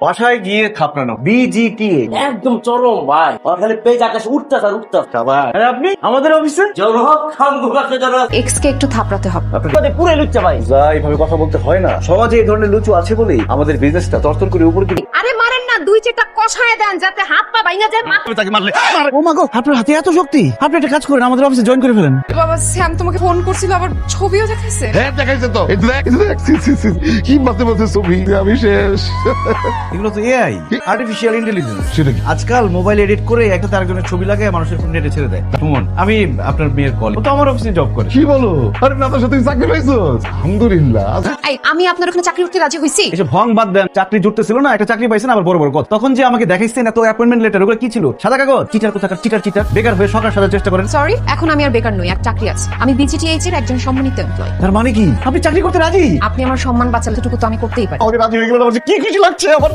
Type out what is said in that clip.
বাসায় গিয়ে থাপড়ানো বিজিটিএ একদম চরম ভাই আর খালি পেজ আকাশে উঠতাছে আর উঠতাছে আরে আপনি আমাদের অফিসে জনহক খান গুগাকে জনহক এক্স কে একটু থাপড়াতে হবে। আপনাদের পুরো লুচ্চা ভাই যা এইভাবে কথা বলতে হয় না, সমাজে এই ধরনের লুচু আছে বলেই আমাদের বিজনেসটা তরতর করে উপরে দিকে। আরে মারেন না, দুই চারটা কষায় দেন যাতে হাত পা ভাঙা যায়। তাকে মারলে ও মা গো, আপনার হাতে এত শক্তি, আপনি একটা কাজ করেন আমাদের অফিসে জয়েন করে ফেলেন। বাবা স্যাম তোমাকে ফোন করছিল, আবার ছবিও দেখাইছে। হ্যাঁ দেখাইছে তো, এই দেখ কি মাঝে মাঝে ছবি, আমি শেষ। এগুলো তো এআই, আর্টিফিশিয়াল ইন্টেলিজেন্স। সেটা কি? আজকাল মোবাইল এডিট করে একটা তার একজনের ছবি লাগায় মানুষের ফোন নেটে ছেড়ে দেয়। সুমন, আমি আপনার মেয়ের কল, ও তো আমার অফিসে জব করে। কি বলো? আরে না, তোর সাথে চাকরি পাইছো? আলহামদুলিল্লাহ। এই আমি আপনার ওখানে চাকরি করতে রাজি হইছি। এসব ভং বাদ দেন, চাকরি জুটতে ছিল না, একটা চাকরি পাইছেন আবার বড় বড় কথা। তখন যে আমাকে দেখাইছেন এত অ্যাপয়েন্টমেন্ট লেটার, ওগুলো কি ছিল? সাদা কাগজ? চিটার কোথাকার চিটার বেকার হয়ে সকাল সাজার চেষ্টা করেন। সরি, এখন আমি আর বেকার নই, এক চাকরি আছে। আমি বিজিটিএইচ এর একজন সম্মানিত এমপ্লয়ি। তার মানে কি আপনি চাকরি করতে রাজি? আপনি আমার সম্মান বাঁচালে এতটুকু তো আমি করতেই পারি। আমাকে রাজি হয়ে গেল, কি খুশি লাগছে আমার।